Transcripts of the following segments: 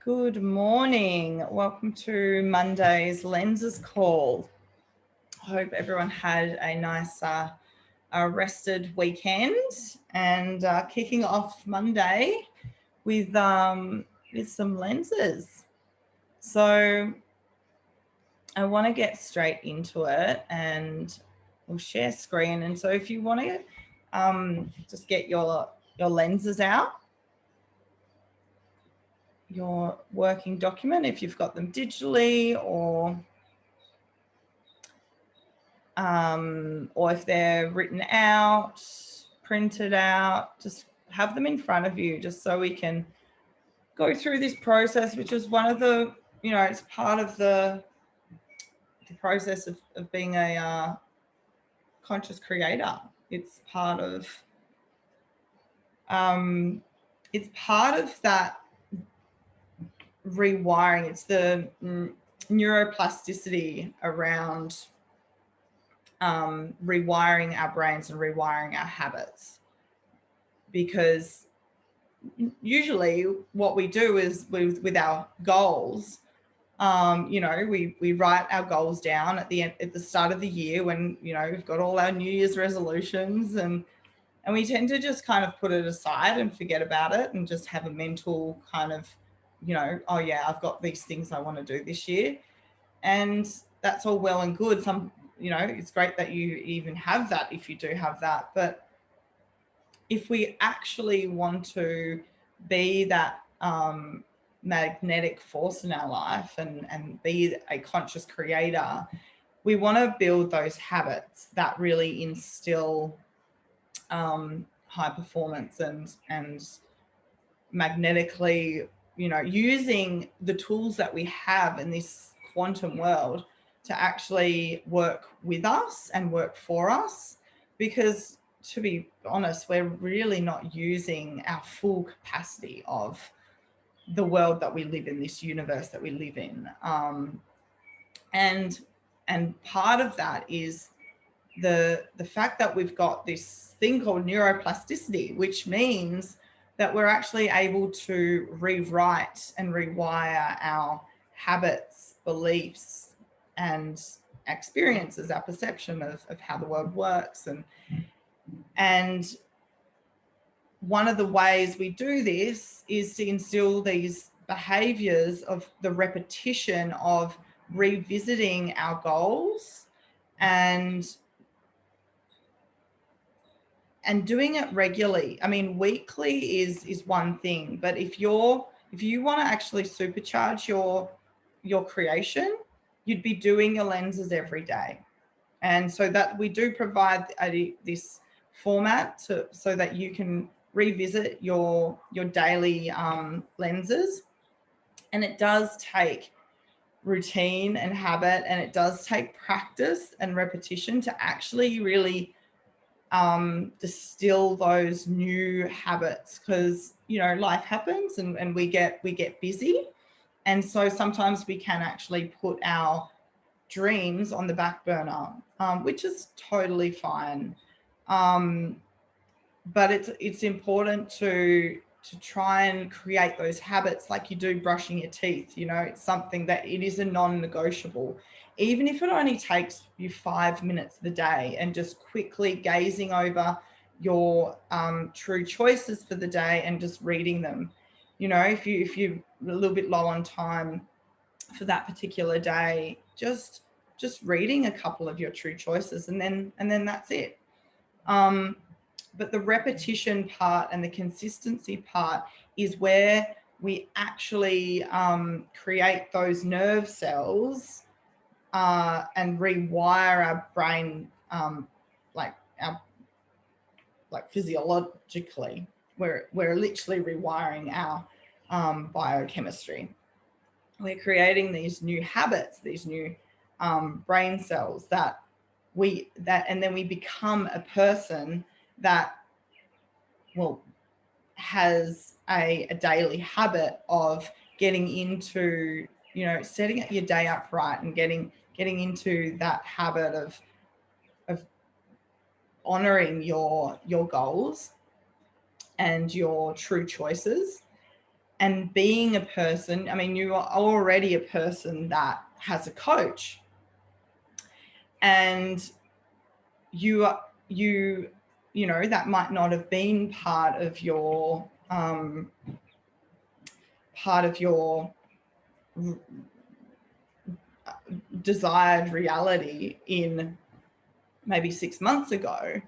Good morning. Welcome to Monday's Lenses Call. I hope everyone had a nice rested weekend and kicking off Monday with some lenses. So I want to get straight into it and we'll share screen. And so if you want to just get your lenses out, your working document, if you've got them digitally or if they're written out, printed out, just have them in front of you just so we can go through this process, which is one of the, it's part of the process of being a conscious creator. It's part of that rewiring. It's the neuroplasticity around rewiring our brains and rewiring our habits, because usually what we do is with our goals, we write our goals down at the start of the year when we've got all our New Year's resolutions, and we tend to just kind of put it aside and forget about it and just have a mental kind of oh yeah, I've got these things I want to do this year, and that's all well and good. It's great that you even have that, if you do have that. But if we actually want to be that magnetic force in our life and be a conscious creator, we want to build those habits that really instill high performance and magnetically, using the tools that we have in this quantum world to actually work with us and work for us. Because to be honest, we're really not using our full capacity of the world that we live in, this universe that we live in. And part of that is the fact that we've got this thing called neuroplasticity, which means that we're actually able to rewrite and rewire our habits, beliefs, and experiences, our perception of how the world works. And one of the ways we do this is to instill these behaviors of the repetition of revisiting our goals and doing it regularly. I mean, weekly is one thing, but if you want to actually supercharge your creation, you'd be doing your lenses every day. And so that we do provide this format so that you can revisit your daily lenses. And it does take routine and habit, and it does take practice and repetition to actually really distill those new habits, because life happens and we get busy, and so sometimes we can actually put our dreams on the back burner, which is totally fine, but it's important to try and create those habits like you do brushing your teeth. It's something that it is a non-negotiable. Even if it only takes you 5 minutes of the day and just quickly gazing over your true choices for the day and just reading them. If you're a little bit low on time for that particular day, just reading a couple of your true choices, and then that's it. But the repetition part and the consistency part is where we actually create those nerve cells and rewire our brain, like physiologically. We're literally rewiring our biochemistry. We're creating these new habits, these new brain cells and then we become a person that has a daily habit of getting into, setting your day up right and getting into that habit of honoring your goals and your true choices. and being a person, I mean, you are already a person that has a coach, and you know, that might not have been part of your desired reality in maybe 6 months ago.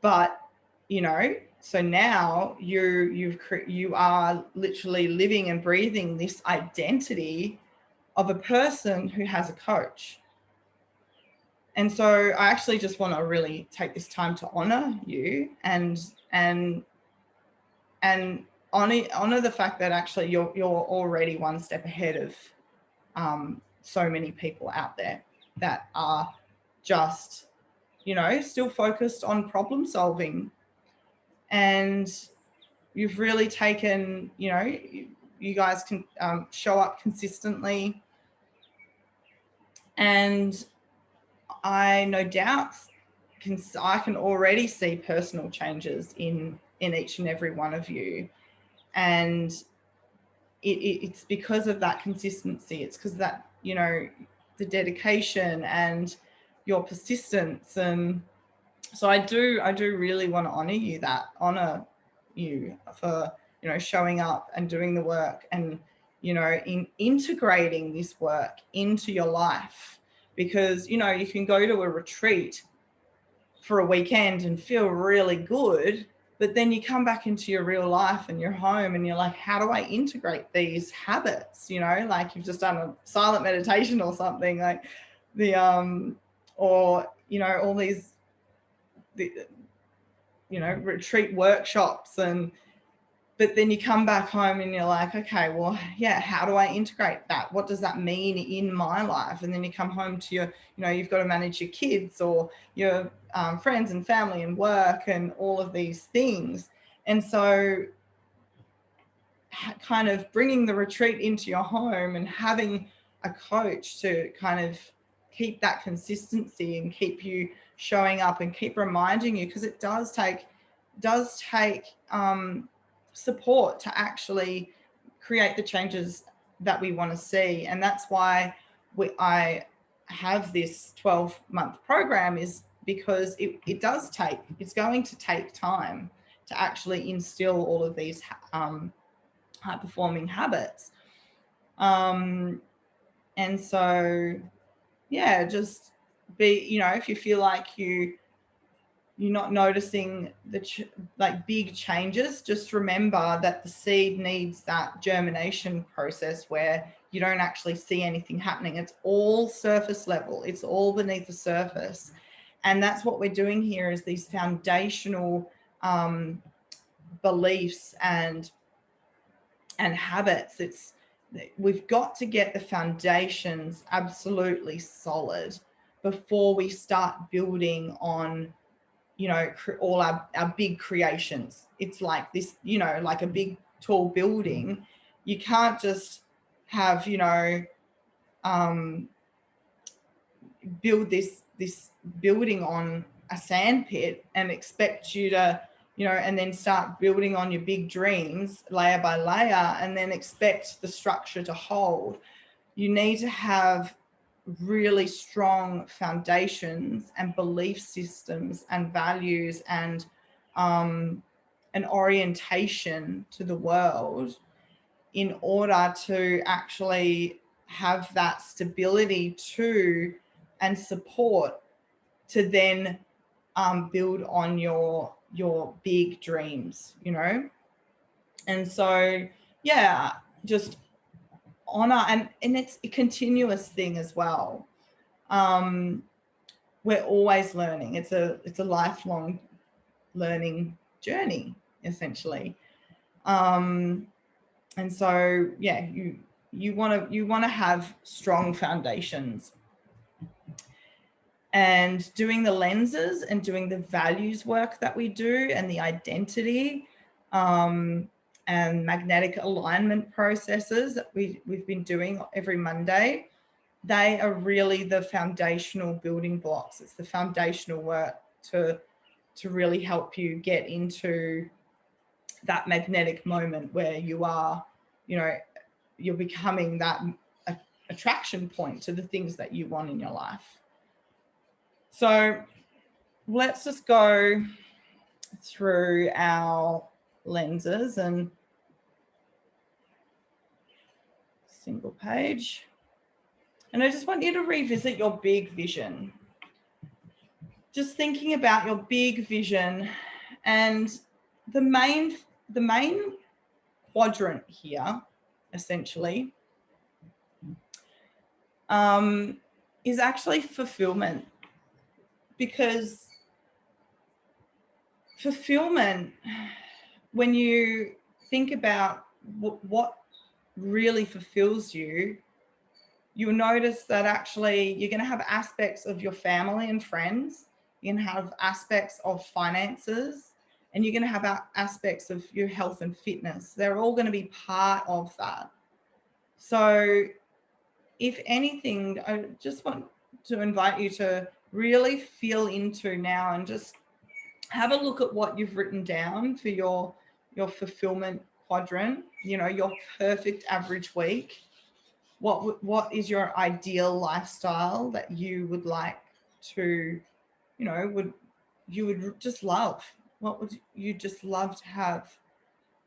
But, you know, so now you are literally living and breathing this identity of a person who has a coach. And so I actually just want to really take this time to honor you and honor the fact that actually you're already one step ahead of so many people out there that are just, you know, still focused on problem solving. And you've really taken, you know, you guys can show up consistently. And I no doubt I can already see personal changes in each and every one of you. And it's because of that consistency. It's because of that, you know, the dedication and your persistence. And so I do really want to honor you for, you know, showing up and doing the work and, you know, integrating this work into your life. Because, you know, you can go to a retreat for a weekend and feel really good, but then you come back into your real life and you're home and you're like, how do I integrate these habits? You know, like you've just done a silent meditation or something, like the or, you know, all these, you know, retreat workshops, and but then you come back home and you're like, okay, well, yeah, how do I integrate that? What does that mean in my life? And then you come home to your, you know, you've got to manage your kids or your friends and family and work and all of these things. And so kind of bringing the retreat into your home and having a coach to kind of keep that consistency and keep you showing up and keep reminding you, because it does take support to actually create the changes that we want to see. And that's why I have this 12-month program, is because it's going to take time to actually instill all of these high performing habits. And so, yeah, just be, you know, if you feel like you're not noticing the big changes, just remember that the seed needs that germination process where you don't actually see anything happening. It's all surface level. It's all beneath the surface. And that's what we're doing here, is these foundational beliefs and habits. We've got to get the foundations absolutely solid before we start building on, you know, all our big creations. It's like this, you know, like a big tall building. You can't just have, you know, build this building on a sand pit and expect you to, you know, and then start building on your big dreams layer by layer and then expect the structure to hold. You need to have really strong foundations and belief systems and values and an orientation to the world in order to actually have that stability to and support to then build on your big dreams, you know. And so, yeah, just honor, and it's a continuous thing as well. We're always learning. It's a lifelong learning journey, essentially. And so, yeah, you want to have strong foundations. And doing the lenses and doing the values work that we do and the identity and magnetic alignment processes that we've been doing every Monday, they are really the foundational building blocks. It's the foundational work to really help you get into that magnetic moment where you are, you know, you're becoming that attraction point to the things that you want in your life. So let's just go through our lenses and single page. And I just want you to revisit your big vision. Just thinking about your big vision, and the main quadrant here, essentially, is actually fulfillment. Because fulfillment, when you think about what really fulfills you, you'll notice that actually you're going to have aspects of your family and friends. You're going to have aspects of finances, and you're going to have aspects of your health and fitness. They're all going to be part of that. So if anything, I just want to invite you to really feel into now and just have a look at what you've written down for your fulfillment quadrant, you know, your perfect average week. What is your ideal lifestyle that you would like to, you know, you would just love? What would you just love to have?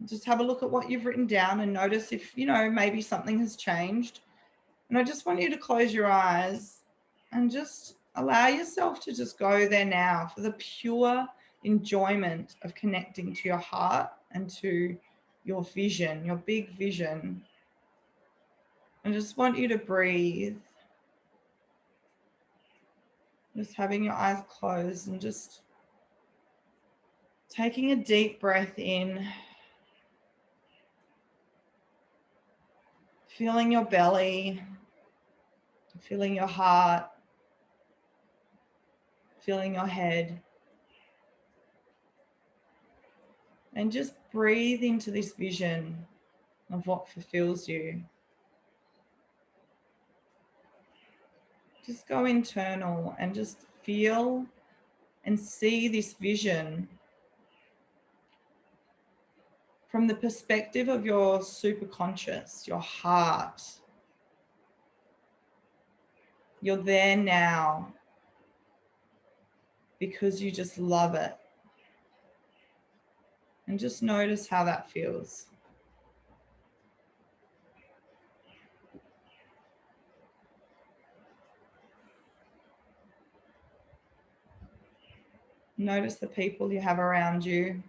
Just have a look at what you've written down and notice if, you know, maybe something has changed. And I just want you to close your eyes and just allow yourself to just go there now for the pure enjoyment of connecting to your heart and to your vision, your big vision. I just want you to breathe. Just having your eyes closed and just taking a deep breath in. Feeling your belly, feeling your heart, feeling your head. And just breathe into this vision of what fulfills you. Just go internal and just feel and see this vision from the perspective of your superconscious, your heart. You're there now because you just love it. And just notice how that feels. Notice the people you have around you.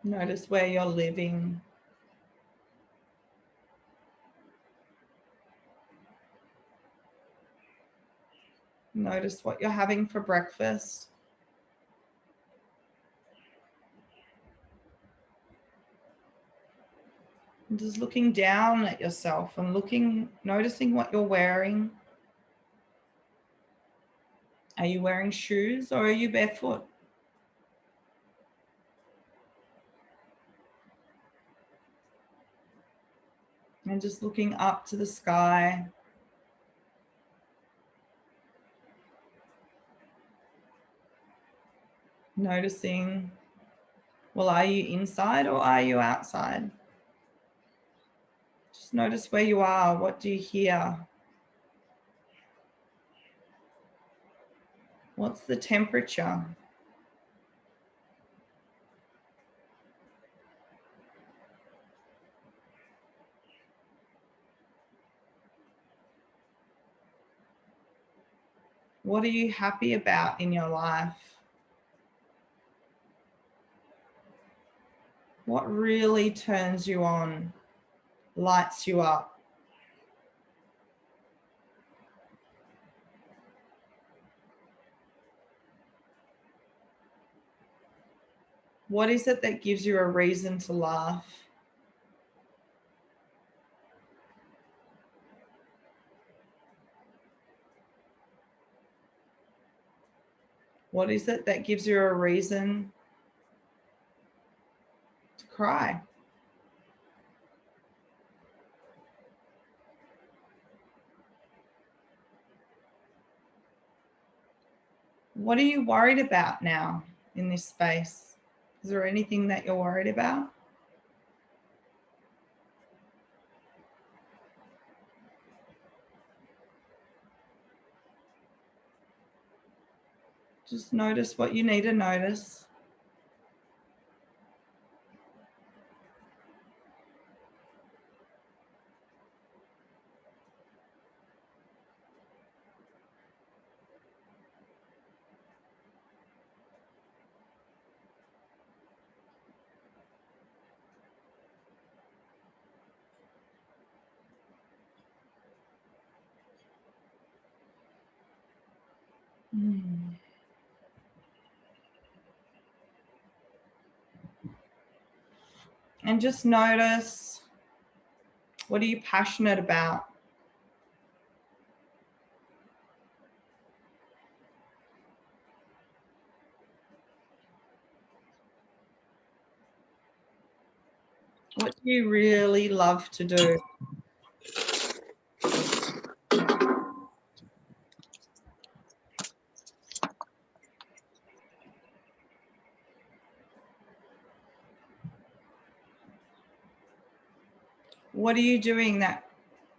Notice where you're living. Notice what you're having for breakfast. And just looking down at yourself and noticing what you're wearing. Are you wearing shoes or are you barefoot? And just looking up to the sky. Noticing, well, are you inside or are you outside? Just notice where you are. What do you hear? What's the temperature? What are you happy about in your life? What really turns you on, lights you up? What is it that gives you a reason to laugh? What is it that gives you a reason to cry? What are you worried about now? in this space? Is there anything that you're worried about? Just notice what you need to notice. And just notice, what are you passionate about? What do you really love to do? What are you doing that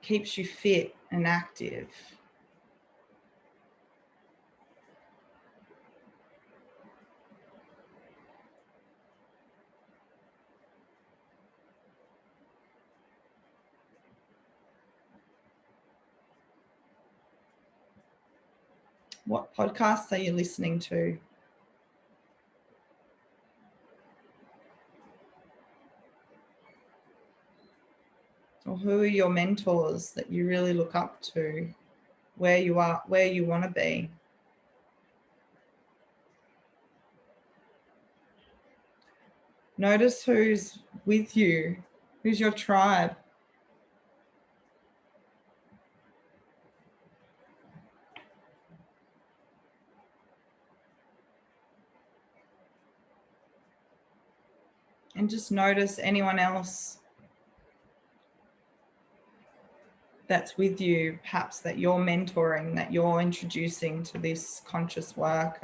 keeps you fit and active? What podcasts are you listening to? Or who are your mentors that you really look up to? Where you are, where you want to be? Notice who's with you, who's your tribe. And just notice anyone else that's with you, perhaps that you're mentoring, that you're introducing to this conscious work,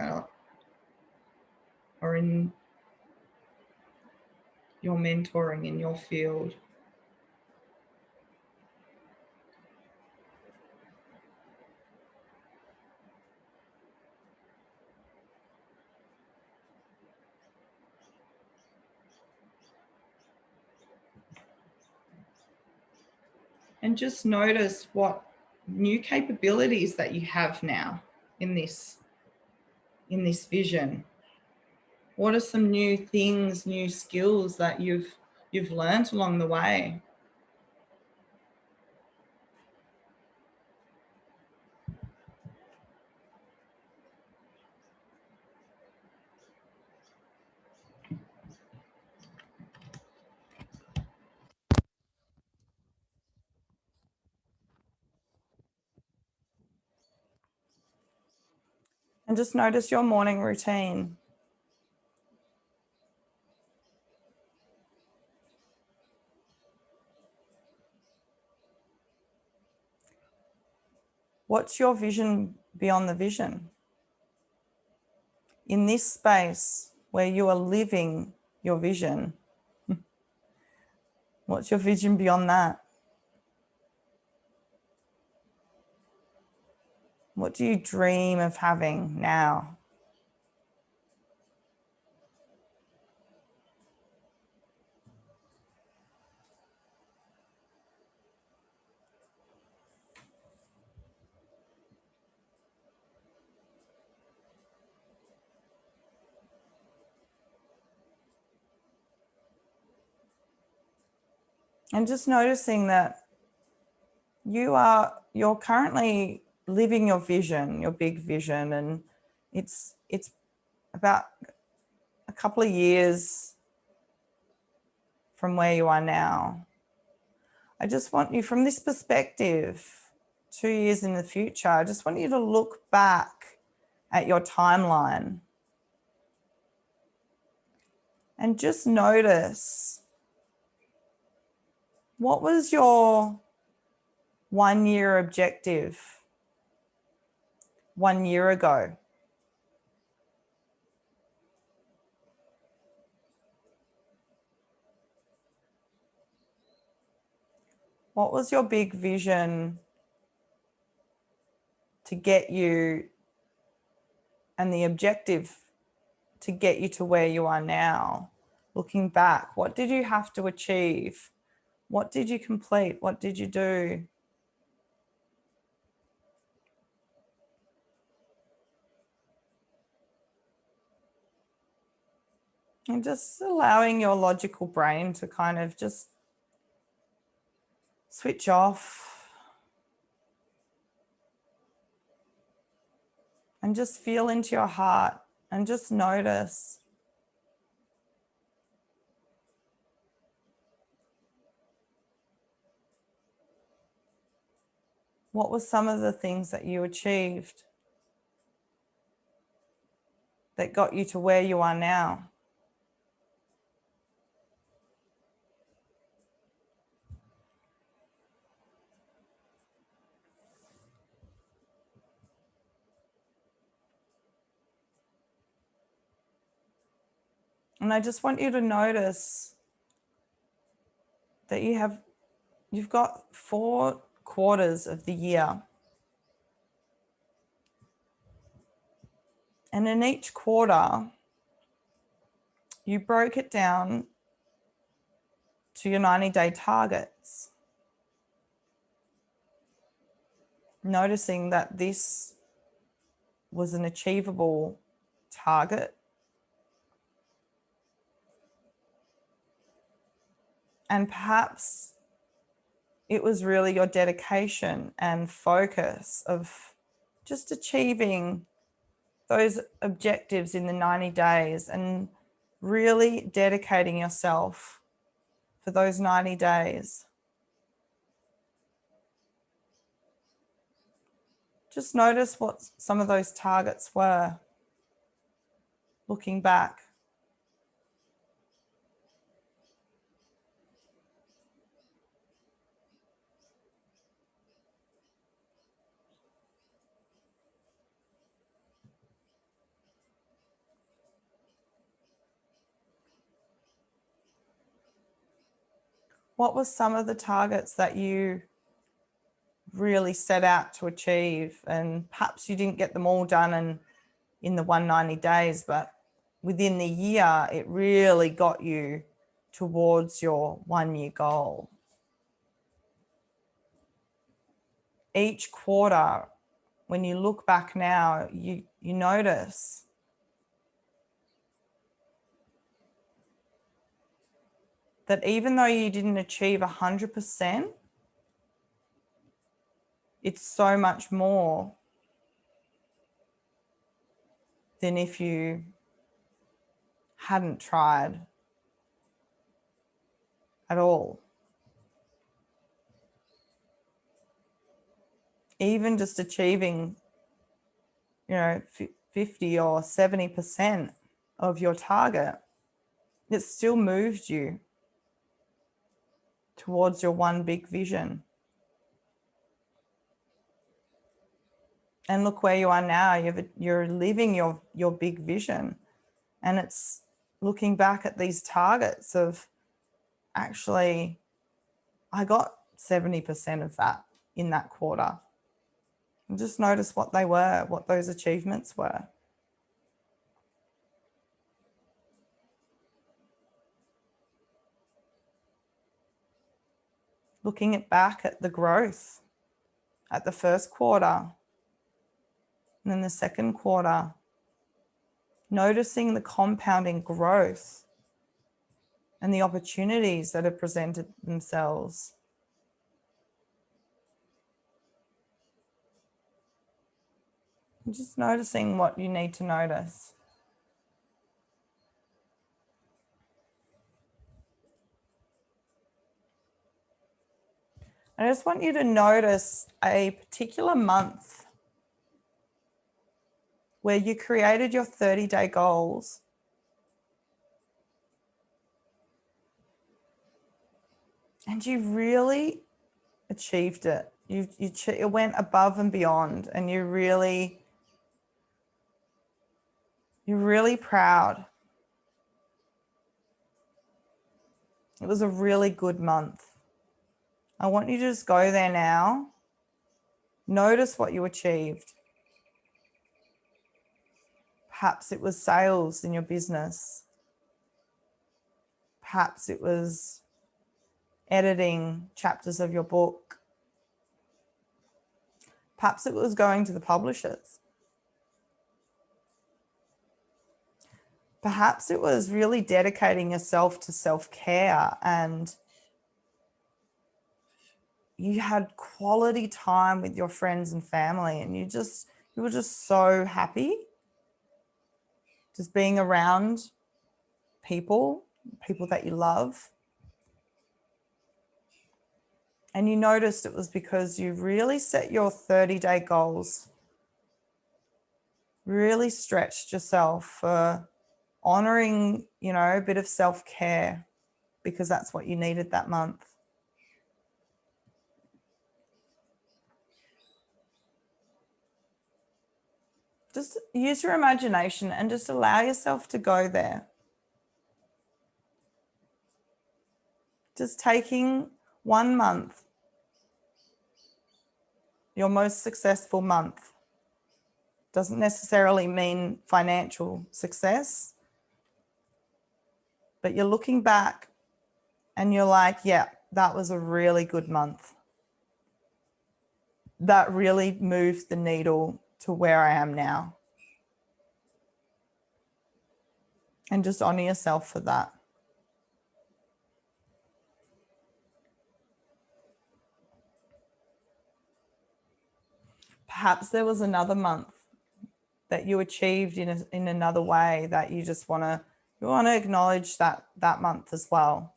or in your mentoring in your field. And just notice what new capabilities that you have now in this vision. What are some new things, new skills that you've learned along the way? And just notice your morning routine. What's your vision beyond the vision? In this space where you are living your vision, what's your vision beyond that? What do you dream of having now? And just noticing that you're currently living your vision, your big vision, and it's about a couple of years from where you are now. I just want you, from this perspective, 2 years in the future, I just want you to look back at your timeline and just notice, what was your 1 year objective 1 year ago? What was your big vision to get you, and the objective to get you to where you are now? Looking back, what did you have to achieve? What did you complete? What did you do? And just allowing your logical brain to kind of just switch off and just feel into your heart and just notice what were some of the things that you achieved that got you to where you are now. And I just want you to notice that you've got 4 quarters of the year. And in each quarter, you broke it down to your 90-day targets, noticing that this was an achievable target. And perhaps it was really your dedication and focus of just achieving those objectives in the 90 days and really dedicating yourself for those 90 days. Just notice what some of those targets were, looking back. What were some of the targets that you really set out to achieve? And perhaps you didn't get them all done in the 190 days, but within the year, it really got you towards your 1-year goal. Each quarter, when you look back now, you notice that even though you didn't achieve 100%, it's so much more than if you hadn't tried at all. Even just achieving, 50 or 70% of your target, it still moved you towards your one big vision. And look where you are now. You're living your big vision. And it's looking back at these targets of, actually, I got 70% of that in that quarter. And just notice what they were, what those achievements were. Looking back at the growth at the first quarter and then the second quarter, noticing the compounding growth and the opportunities that have presented themselves. And just noticing what you need to notice. I just want you to notice a particular month where you created your 30-day goals and you really achieved it. It went above and beyond, and you're really proud. It was a really good month. I want you to just go there now. Notice what you achieved. Perhaps it was sales in your business. Perhaps it was editing chapters of your book. Perhaps it was going to the publishers. Perhaps it was really dedicating yourself to self-care, and you had quality time with your friends and family, and you were just so happy just being around people that you love. And you noticed it was because you really set your 30-day goals, really stretched yourself for honoring, a bit of self-care, because that's what you needed that month. Just use your imagination and just allow yourself to go there. Just taking 1 month, your most successful month. Doesn't necessarily mean financial success, but you're looking back and you're like, yeah, that was a really good month. That really moved the needle to where I am now. And just honor yourself for that. Perhaps there was another month that you achieved in another way that you just want to acknowledge that month as well.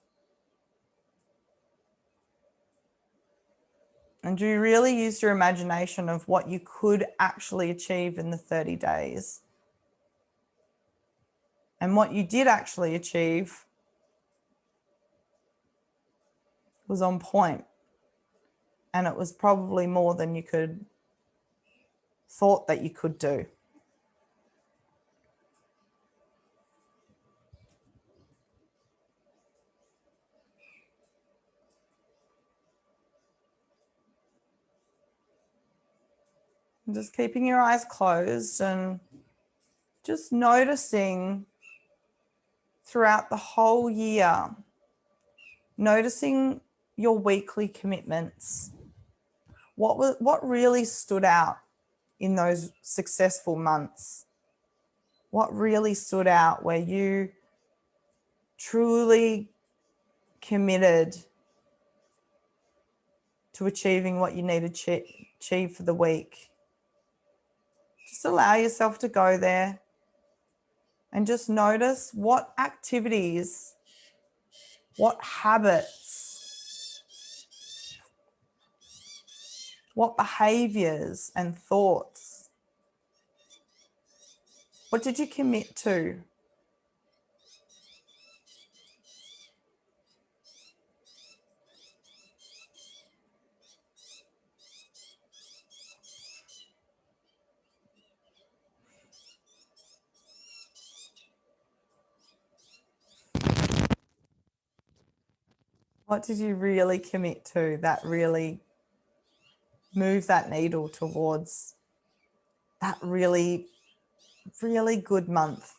And do you really use your imagination of what you could actually achieve in the 30 days? And what you did actually achieve was on point. And it was probably more than you thought that you could do. And just keeping your eyes closed and just noticing throughout the whole year, noticing your weekly commitments. What really stood out in those successful months? What really stood out where you truly committed to achieving what you need to achieve for the week? Just allow yourself to go there and just notice what activities, what habits, what behaviors and thoughts, what did you commit to? What did you really commit to that really moved that needle towards that really, really good month?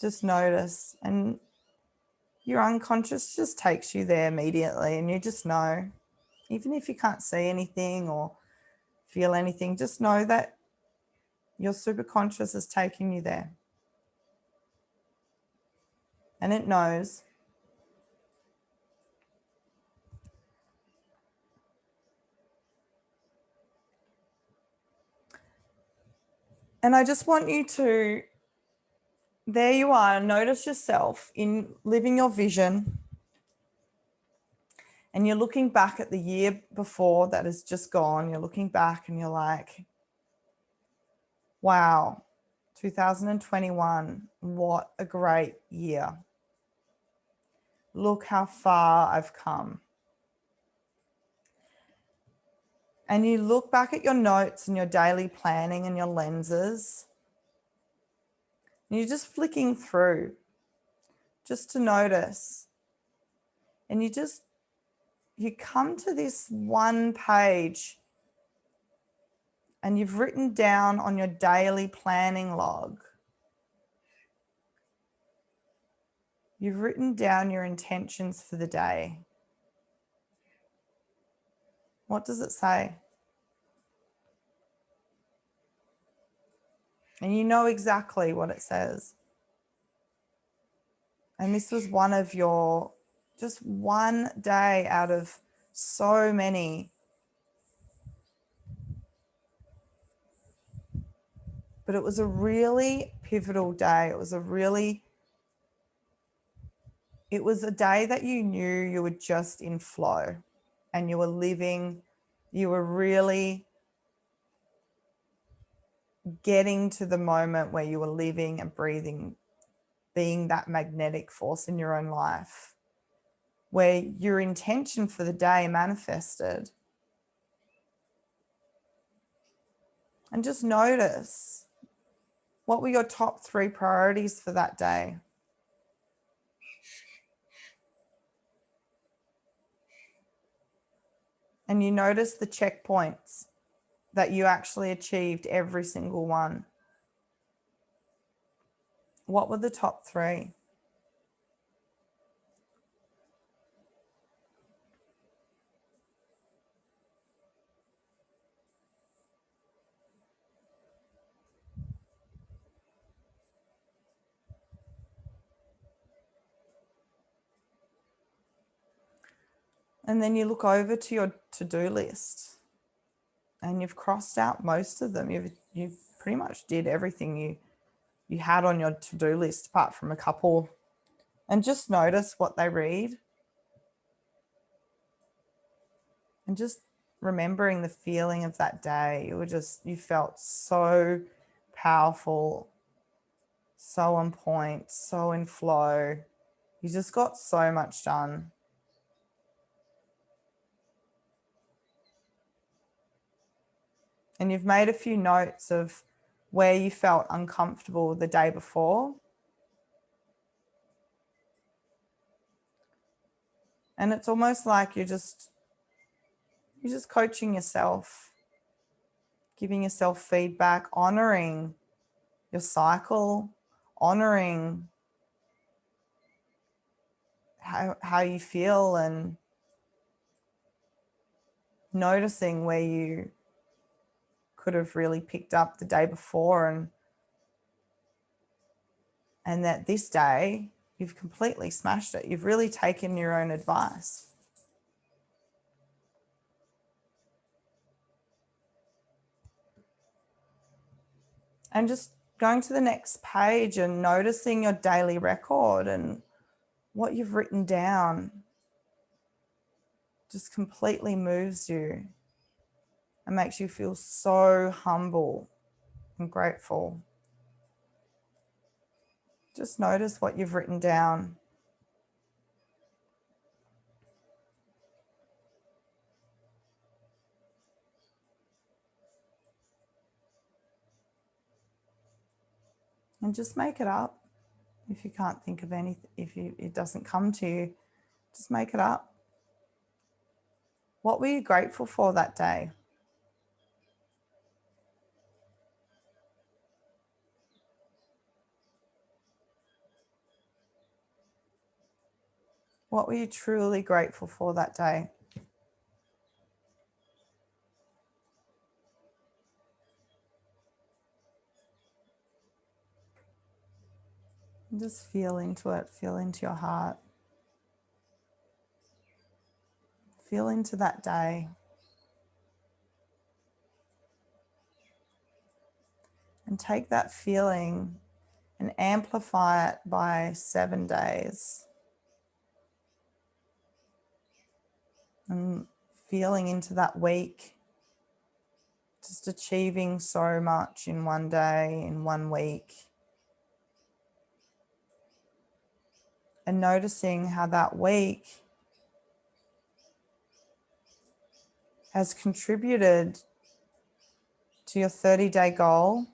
Just notice, and your unconscious just takes you there immediately, and you just know, even if you can't see anything or feel anything, just know that your superconscious is taking you there. And it knows. And I just want you to, there you are, notice yourself in living your vision. And you're looking back at the year before that has just gone. You're looking back and you're like, wow, 2021, what a great year. Look how far I've come. And you look back at your notes and your daily planning and your lenses. And you're just flicking through just to notice And you come to this one page and you've written down on your daily planning log, you've written down your intentions for the day. What does it say? And you know exactly what it says. And this was one of your, just one day out of so many. But it was a really pivotal day. It was a day that you knew you were just in flow and you were really getting to the moment where you were living and breathing, being that magnetic force in your own life, where your intention for the day manifested. And just notice, what were your top 3 priorities for that day? And you notice the checkpoints that you actually achieved every single one. What were the top 3? And then you look over to your to-do list and you've crossed out most of them. You've pretty much did everything you had on your to-do list apart from a couple. And just notice what they read. And just remembering the feeling of that day. You felt so powerful, so on point, so in flow. You just got so much done. And you've made a few notes of where you felt uncomfortable the day before. And it's almost like you're just coaching yourself, giving yourself feedback, honoring your cycle, honoring how you feel, and noticing where you could have really picked up the day before, and that this day you've completely smashed it. You've really taken your own advice. And just going to the next page and noticing your daily record and what you've written down just completely moves you and makes you feel so humble and grateful. Just notice what you've written down. And just make it up. If you can't think of anything, it doesn't come to you, just make it up. What were you grateful for that day? What were you truly grateful for that day? And just feel into it, feel into your heart. Feel into that day. And take that feeling and amplify it by 7 days. And feeling into that week, just achieving so much in one day, in 1 week. And noticing how that week has contributed to your 30-day goal,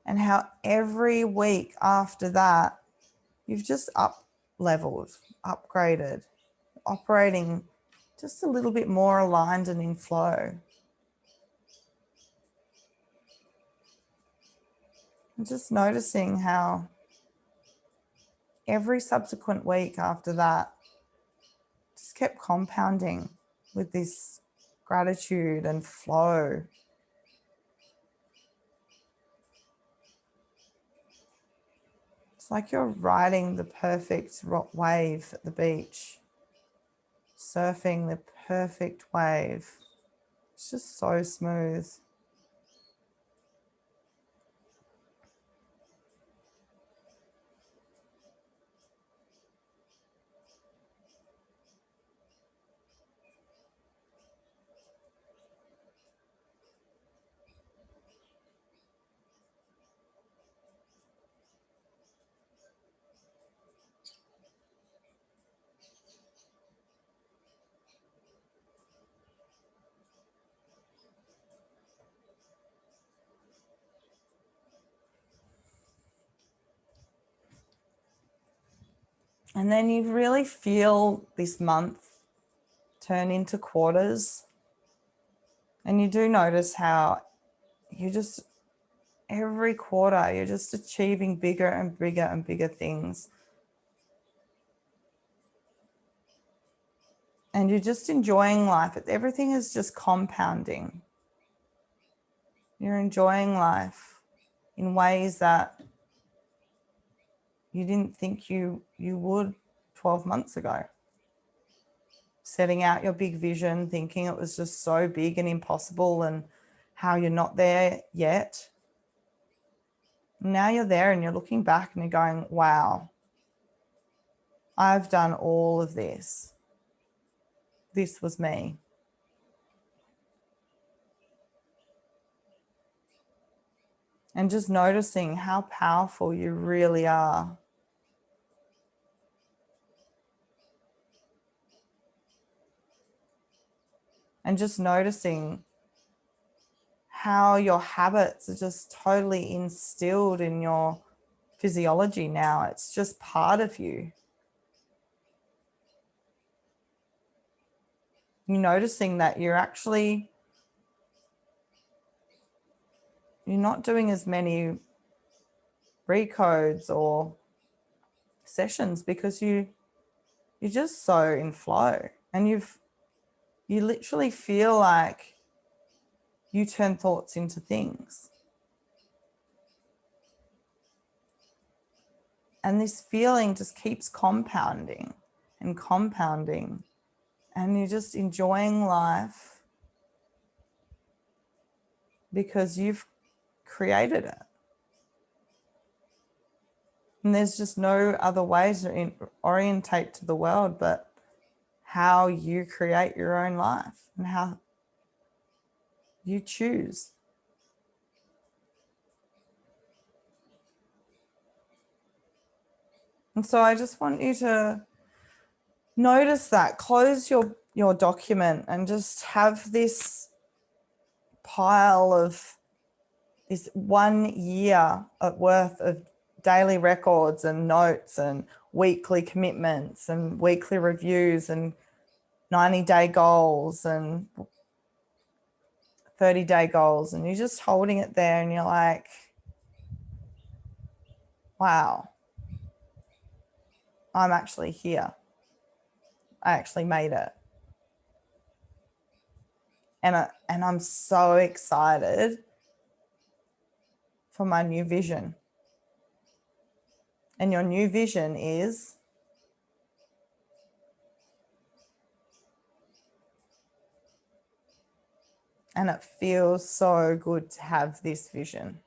and And how every week after that, you've just up-leveled, upgraded, operating just a little bit more aligned and in flow. And just noticing how every subsequent week after that just kept compounding with this gratitude and flow. It's like you're riding the perfect wave at the beach, surfing the perfect wave. It's just so smooth. And then you really feel this month turn into quarters. And you do notice how you just, every quarter, you're just achieving bigger and bigger and bigger things. And you're just enjoying life. Everything is just compounding. You're enjoying life in ways that you didn't think you would 12 months ago. Setting out your big vision, thinking it was just so big and impossible and how you're not there yet. Now you're there and you're looking back and you're going, wow, I've done all of this. This was me. And just noticing how powerful you really are. And just noticing how your habits are just totally instilled in your physiology now. It's just part of you. You're noticing that you're not doing as many recodes or sessions because you're just so in flow, and you literally feel like you turn thoughts into things. And this feeling just keeps compounding and compounding, and you're just enjoying life because you've created it. And there's just no other way to orientate to the world but how you create your own life and how you choose. And so I just want you to notice that. Close your document and just have this pile of this 1 year worth of daily records and notes and weekly commitments and weekly reviews and 90-day goals and 30-day goals. And you're just holding it there and you're like, wow, I'm actually here. I actually made it. And I'm so excited for my new vision. And your new vision is and it feels so good to have this vision.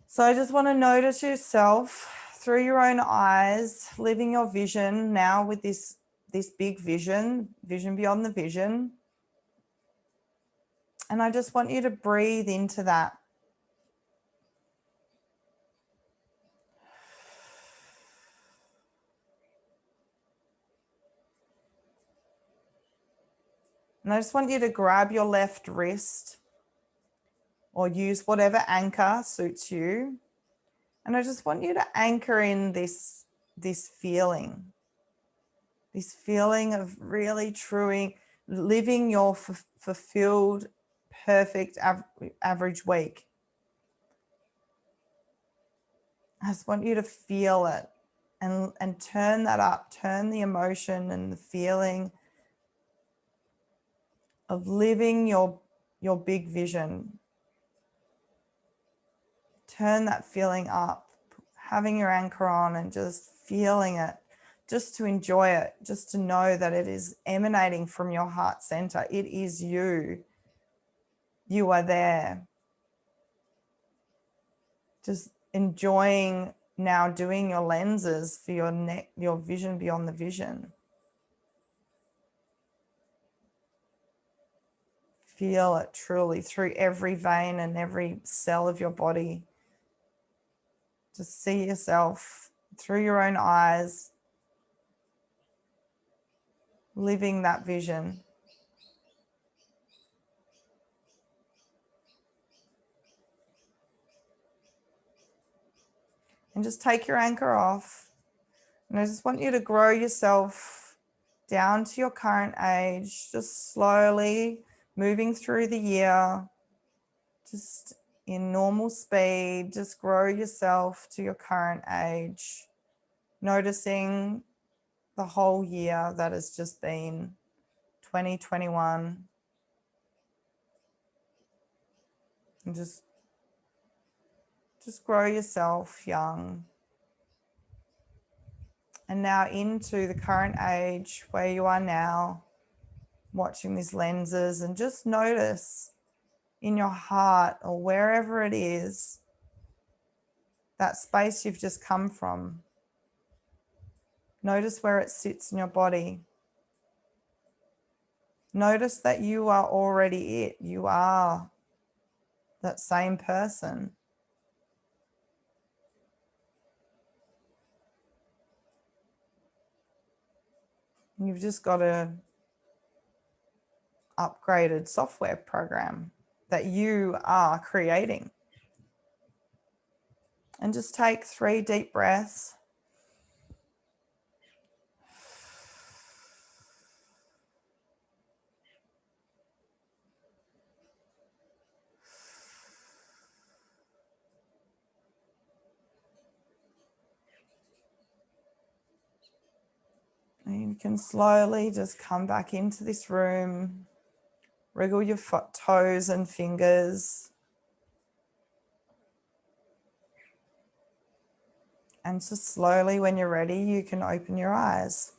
So I just want to notice yourself through your own eyes, living your vision now with this big vision beyond the vision. And I just want you to breathe into that. And I just want you to grab your left wrist or use whatever anchor suits you. And I just want you to anchor in this feeling of really truly living your fulfilled, perfect average week. I just want you to feel it and turn that up, turn the emotion and the feeling of living your big vision. Turn that feeling up, having your anchor on and just feeling it, just to enjoy it, just to know that it is emanating from your heart center. It is you. You are there. Just enjoying now doing your lenses for your vision beyond the vision. Feel it truly through every vein and every cell of your body. Just see yourself through your own eyes, living that vision. And just take your anchor off. And I just want you to grow yourself down to your current age, just slowly moving through the year, just in normal speed. Just grow yourself to your current age, noticing the whole year that has just been 2021. And just grow yourself young. And now into the current age where you are now, watching these lenses, and just notice in your heart or wherever it is, that space you've just come from. Notice where it sits in your body. Notice that you are already it. You are that same person. You've just got a upgraded software program that you are creating. And just take 3 deep breaths. And you can slowly just come back into this room, wriggle your toes and fingers. And just slowly, when you're ready, you can open your eyes.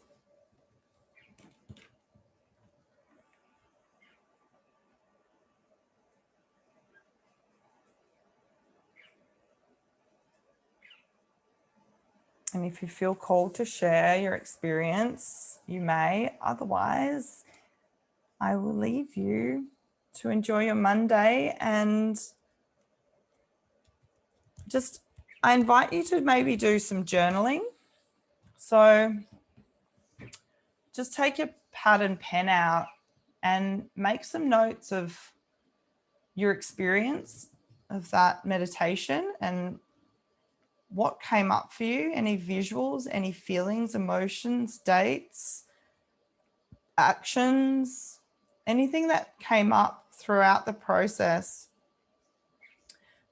And if you feel called to share your experience, you may. Otherwise, I will leave you to enjoy your Monday, and I invite you to maybe do some journaling. So just take your pad and pen out and make some notes of your experience of that meditation and what came up for you, any visuals, any feelings, emotions, dates, actions, anything that came up throughout the process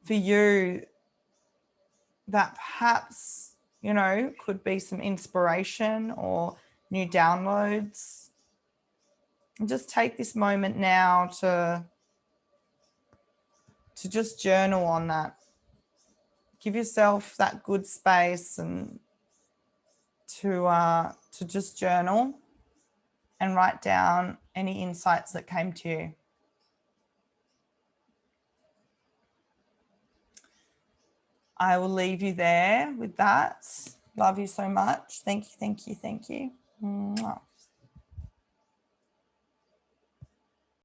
for you that perhaps, could be some inspiration or new downloads. And just take this moment now to just journal on that. Give yourself that good space and to just journal and write down any insights that came to you. I will leave you there with that. Love you so much. Thank you, thank you, thank you. Mwah.